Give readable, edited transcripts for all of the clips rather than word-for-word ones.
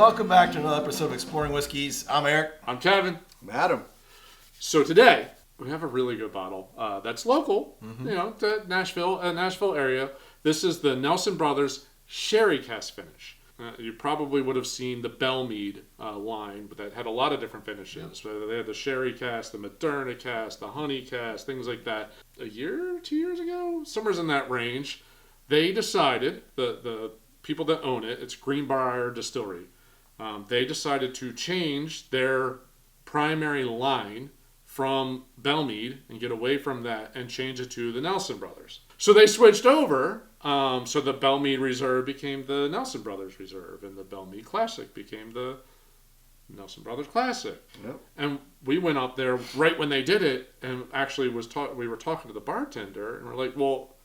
Welcome back to another episode of Exploring Whiskeys. I'm Eric. I'm Kevin. I'm Adam. So today, we have a really good bottle that's local, to Nashville area. This is the Nelson Brothers Sherry Cask finish. You probably would have seen the Belle Meade line that had a lot of different finishes. Yeah. They had the Sherry Cask, the Moderna Cask, the Honey Cask, things like that. A year, 2 years ago, somewhere's in that range, they decided, the people that own it, it's Green Brier Distillery, they decided to change their primary line from Belle Meade and get away from that and change it to the Nelson Brothers. So they switched over. So the Belle Meade Reserve became the Nelson Brothers Reserve, and the Belle Meade Classic became the Nelson Brothers Classic. Yep. And we went up there right when they did it, and actually we were talking to the bartender, and we're like, well,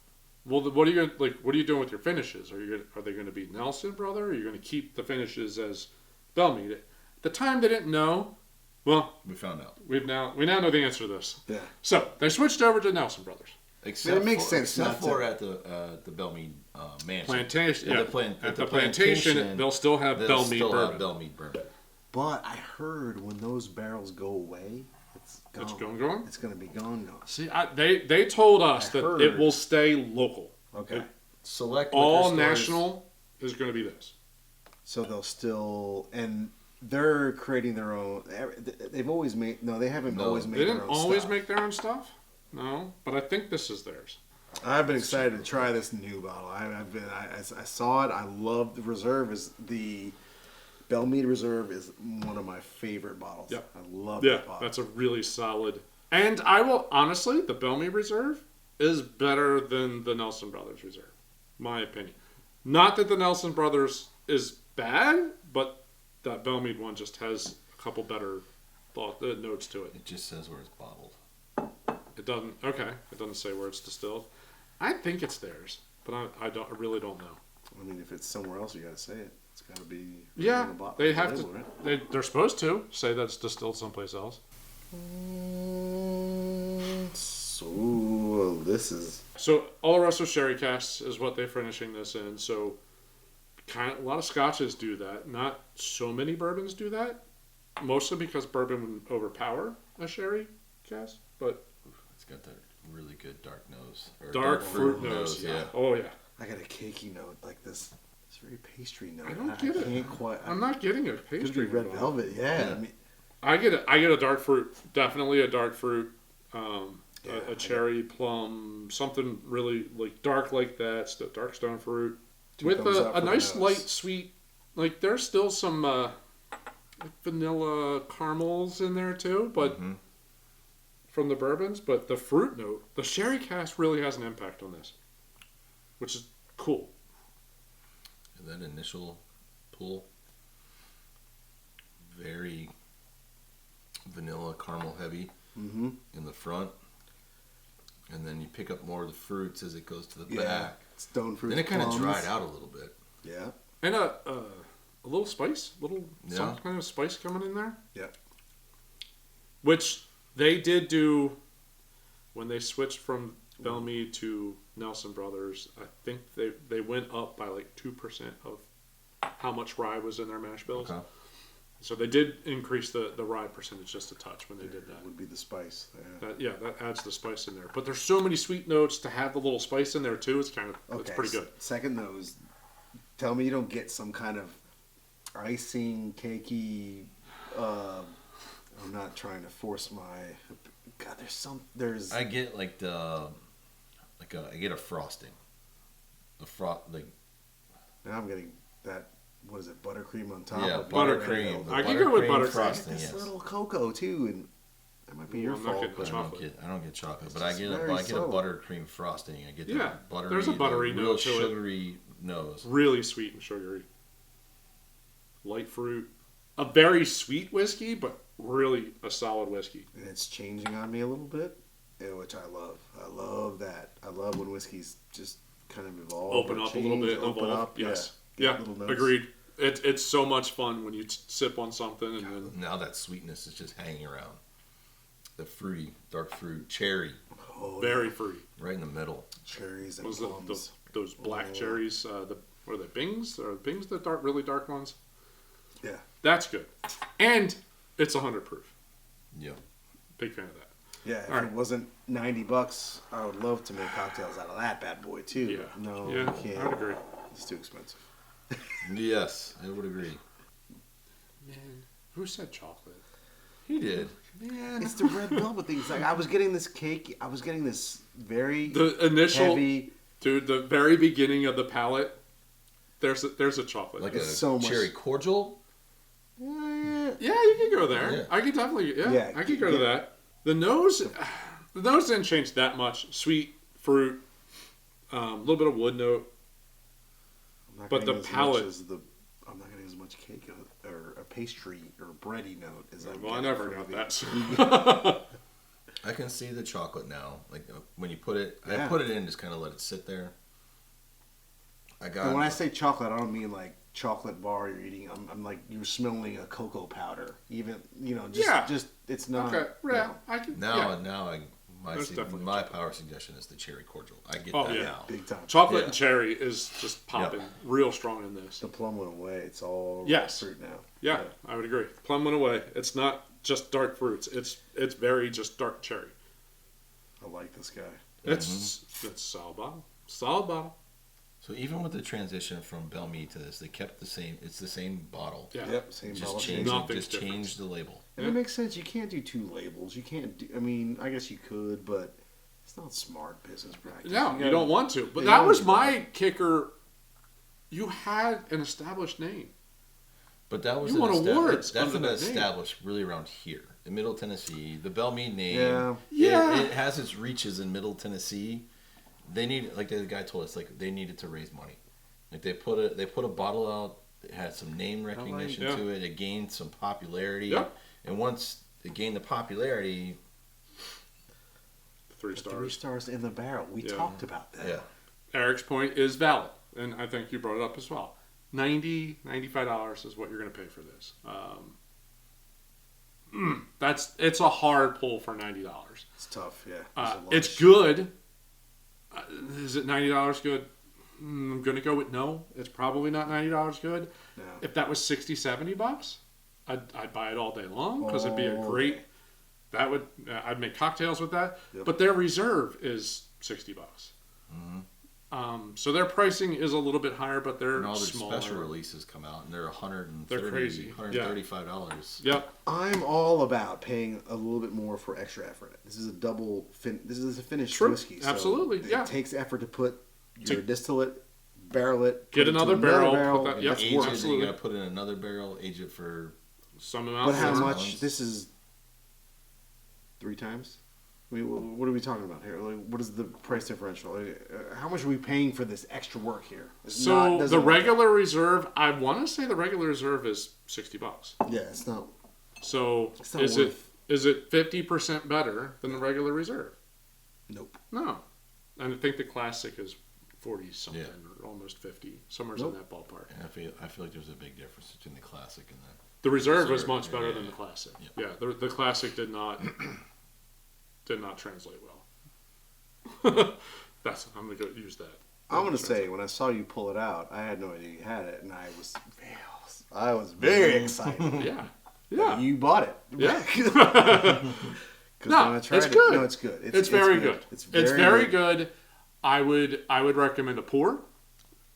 what are you doing with your finishes? Are they going to be Nelson Brother? Or are you going to keep the finishes as Belle Meade? At the time, they didn't know. Well, we found out. We now know the answer to this. Yeah. So they switched over to Nelson Brothers. Except it makes sense. Except for at the Belle Meade mansion. Plantation. Yeah. At the plantation, they'll still have Belle Meade bourbon. Belle Meade bourbon. But I heard when those barrels go away, it's gone. It's gone? It's going to be gone. See, they told us that it will stay local. Okay. Select all national is going to be this. So they'll still, and they're creating their own. They've always made. No, they haven't always made. They their didn't own always stuff. make their own stuff. No, but I think this is theirs. I've been excited to try this new bottle. I saw it. I love the Reserve. The Belle Meade Reserve is one of my favorite bottles. Yep. I love that bottle. That's a really solid. And I will honestly, the Belle Meade Reserve is better than the Nelson Brothers Reserve, my opinion. Not that the Nelson Brothers is bad, but that Belle Meade one just has a couple better notes to it. It just says where it's bottled. It doesn't. Okay, it doesn't say where it's distilled. I think it's theirs, but I really don't know. I mean, if it's somewhere else, you got to say it. It's got to be. Yeah, they have label, to. Right? They're supposed to say that it's distilled someplace else. So this is. So Oloroso Sherry Casks is what they're finishing this in. So a lot of scotches do that. Not so many bourbons do that. Mostly because bourbon would overpower a sherry cask, but it's got that really good dark nose. Dark fruit nose. Yeah. Oh yeah. I got a cakey note like this. It's very pastry note. I don't get it. Can't quite. I'm not getting a pastry. Red velvet. Yeah. I mean, I get a dark fruit. Definitely a dark fruit. A cherry, plum, something really like dark like that. Dark stone fruit with a nice light sweet. Like there's still some vanilla caramels in there too, but from the bourbons. But the fruit note, the sherry cask really has an impact on this, which is cool. That initial pull, very vanilla caramel heavy in the front, and then you pick up more of the fruits as it goes to the back. Stone fruit. Then it kind of dried out a little bit. Yeah. And a little spice, some kind of spice coming in there. Yeah. Which they did do when they switched from Belle Meade to Nelson Brothers. I think they went up by like 2% of how much rye was in their mash bills. Okay. So they did increase the rye percentage just a touch when they did that. Would be the spice. Yeah. That adds the spice in there. But there's so many sweet notes to have the little spice in there too. It's it's pretty good. Second nose. Tell me you don't get some kind of icing, cakey. I'm not trying to force my. God, there's. I get I get a frosting. Now I'm getting that. What is it? Buttercream on top. Yeah, of buttercream. I can go with buttercream. Frosting, this little cocoa too, and that might be your fault. I don't get chocolate, but I get a buttercream frosting. I get that buttery. There's a buttery real note to it. Sugary nose. Really sweet and sugary. Light fruit. A very sweet whiskey, but really a solid whiskey. And it's changing on me a little bit, which I love. I love that. I love when whiskeys just kind of evolve. Open up a little bit. Open up. Yes. Yeah. Agreed. It's so much fun when you sip on something and then now that sweetness is just hanging around. The fruity, dark fruit, cherry. Very fruity. Right in the middle. Cherries and those black cherries. What are they? Bings? Are Bings the really dark ones? Yeah. That's good. And it's 100 proof. Yeah. Big fan of that. Yeah, if All it right. wasn't $90, I would love to make cocktails out of that bad boy too. Yeah. No, Yeah, you can't. I would agree. It's too expensive. Yes, I would agree. Man, who said chocolate? He did. Man. It's the red velvet thing. It's like I was getting this cake. I was getting this very The initial, heavy. dude, the very beginning of the palate, there's a chocolate. Like It's a so much- cherry cordial. Yeah, you can go there. Yeah. I could definitely, Yeah, I could go to that. The nose didn't change that much. Sweet fruit, a little bit of wood note. I'm not But getting the as palate- much as I'm not getting as much cake or a pastry or bready note as I'm Well, I getting never from got the- that. So. I can see the chocolate now. Like when you put it, Yeah. I put it in, just kind of let it sit there. And when I say chocolate, I don't mean like chocolate bar you're eating. I'm like you're smelling a cocoa powder. Even just it's not. Okay, yeah, I can. now, yeah. There's definitely my chocolate. power suggestion is the cherry cordial. I get Oh, that yeah. now. Big time. Chocolate Yeah. and cherry is just popping real strong in this. The plum went away. It's all Yes. fruit now. Yeah, I would agree. Plum went away. It's not just dark fruits. It's very just dark cherry. I like this guy. It's solid bottle. Solid bottle. So even with the transition from Belle Meade to this, they kept the same. It's the same bottle. Yeah. Yep, same Just bottle. change, Nothing's just different. change the label. And it makes sense. You can't do two labels. You can't do. I mean, I guess you could, but it's not smart business practice. No, you gotta- don't want to. But Yeah, that was you my kicker. You had an established name. But that was You won awards That's under an that name. established really around here in Middle Tennessee. The Belle Meade name. Yeah. Yeah. It has its reaches in Middle Tennessee. They need, like the guy told us, like they needed to raise money. Like they put a bottle out. It had some name recognition yeah. to it. It gained some popularity. Yeah. And once it gained the popularity, 3 3 stars. stars in the barrel. We Yeah. talked about that. yeah. Eric's point is valid, and I think you brought it up as well. $95 is what you're going to pay for this. It's a hard pull for $90. It's tough. Yeah. There's a lot It's of good. Is it $90 good? I'm going to go with no. It's probably not $90 good. No. If that was $60-$70, I'd buy it all day long because it'd be a All great. day. That would I'd make cocktails with that. Yep. But their reserve is $60. So their pricing is a little bit higher, but they're And all their smaller. special releases come out, and they're $130, They're crazy. $135. Yep. I'm all about paying a little bit more for extra effort. This is a This is a finished True. whiskey. So Absolutely, yeah. It takes effort to put your To- distillate, barrel it, Get put it to another barrel, put that- yep. That's Age work. it, then Absolutely. you got to put in another barrel, age it for Some amount. But how Ounces. much? This is 3 times. I mean, what are we talking about here? Like, what is the price differential? How much are we paying for this extra work here? It's So doesn't the work regular reserve, I want to say the regular reserve is $60. out. Yeah, it's not. So It's not is worth- it 50% better than the regular reserve? Nope. No. And I think the classic is 40 something Yeah. or almost 50, somewhere Nope. in that ballpark. And I feel like there's a big difference between the classic and the. The reserve was Reserve, much better yeah. than the classic. Yeah. Yeah, the classic did not translate well. I'm gonna go use that. I'm gonna say when I saw you pull it out, I had no idea you had it, and I was very excited. Yeah, yeah, You bought it. yeah. 'Cause No, when I tried it's it- good. No, it's good. It's very good. It's It's very very good. I would recommend a pour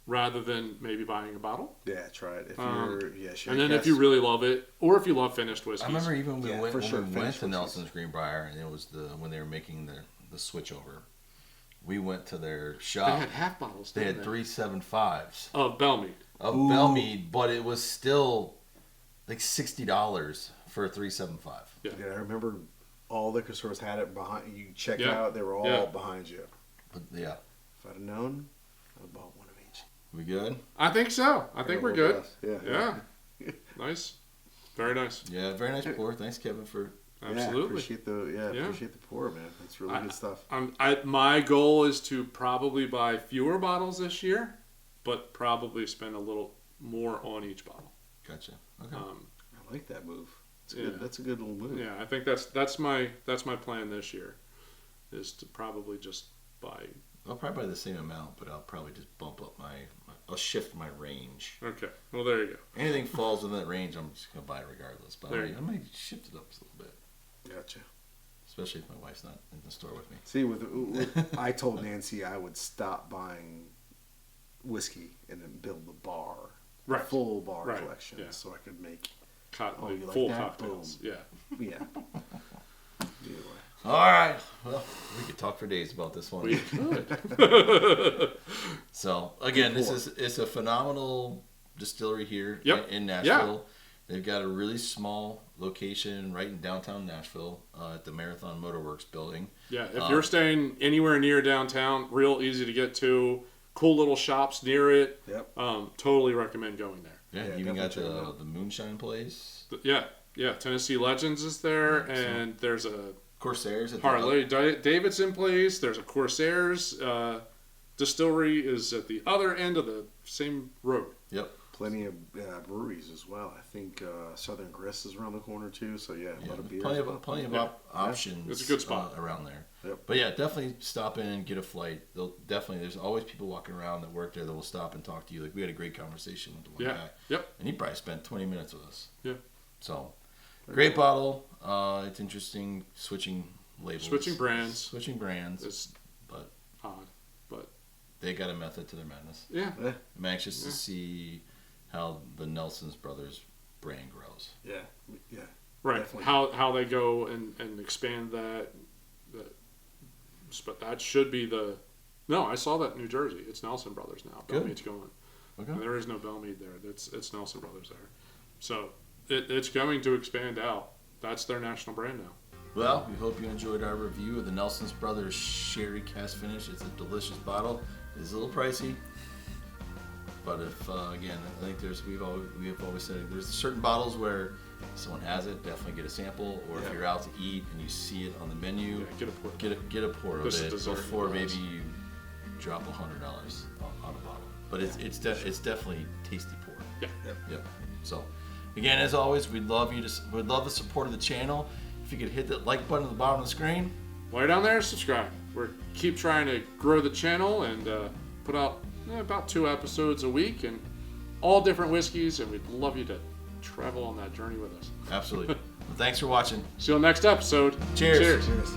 rather than maybe buying a bottle. Yeah, try it. If Um, you're sure. And then if you really love it, or if you love finished whiskeys, I remember even Yeah, when for we sure, went finished to whiskeys. Nelson's Green Brier, and it was when they were making the switch over. We went to their they shop. had half bottles. They didn't had 375s of Belle Meade. of Belle Meade, but it was still like $60 for a 375. Yeah. Yeah, I remember all liquor stores had it behind you. Check Yeah. out, they were all Yeah. behind you. But yeah, If I'd have known, I'd have bought one of each. we good? I think so. I think we're good. Yeah. Yeah. Nice. Very nice. Yeah, very nice pour. Thanks, Kevin, for. Absolutely. Appreciate the pour, man. That's really good stuff. My goal is to probably buy fewer bottles this year, but probably spend a little more on each bottle. Gotcha. Okay. I like that move. It's Yeah. good. That's a good little move. Yeah, I think that's my plan this year, is to probably just buy I'll probably buy the same amount, but I'll probably just bump up I'll shift my range. Okay. Well, there you go. Anything falls in that range, I'm just gonna buy it regardless. But I might shift it up just a little bit. Gotcha. Especially if my wife's not in the store with me. See, I told Nancy I would stop buying whiskey and then build the bar, Right. full bar Right. collection, Yeah. so I could make Like you like full that? cocktails. Boom. Yeah. yeah. Either way. All right. Well, we could talk for days about this one. We could. So again, it's a phenomenal distillery here in Nashville. Yeah. They've got a really small location right in downtown Nashville at the Marathon Motorworks building. Yeah, if you're staying anywhere near downtown, real easy to get to, cool little shops near it. Yep. Totally recommend going there. Yeah, you even got the moonshine place. Yeah. Tennessee Legends is there, and there's a Corsairs. At Harley Davidson place. There's a Corsairs distillery is at the other end of the same road. Yep. Plenty of breweries as well. I think Southern Grist is around the corner too. So a lot of beers. Plenty of options. It's a good spot around there. Yep. But yeah, definitely stop in and get a flight. There's always people walking around that work there that will stop and talk to you. Like we had a great conversation with the one guy. Yep. And he probably spent 20 minutes with us. Yeah. So great bottle. It's interesting switching labels, Switching brands. It's but odd, but they got a method to their madness. yeah. I'm anxious to see how the Nelson's Brothers brand grows. Yeah. Right. Definitely. How they go and expand that. But that should be No, I saw that in New Jersey. It's Nelson Brothers now. Belle Good. Meade's going. Okay. And there is no Belle Meade there. It's Nelson Brothers there. So it's going to expand out. That's their national brand now. Well, we hope you enjoyed our review of the Nelson's Brothers Sherry Cask Finish. It's a delicious bottle. It's a little pricey, but if again, I think we have always said there's certain bottles where someone has it, definitely get a sample, or if you're out to eat and you see it on the menu, Get a pour. get a pour of This it is before deserving maybe you drop $100 on a bottle. But it's definitely tasty pour. Yeah. Yep. So, again, as always, we'd love the support of the channel. If you could hit that like button at the bottom of the screen. While you're down there, subscribe. Keep trying to grow the channel and put out about 2 episodes a week and all different whiskeys, and we'd love you to travel on that journey with us. Absolutely. Well, thanks for watching. See you on the next episode. Cheers. Cheers.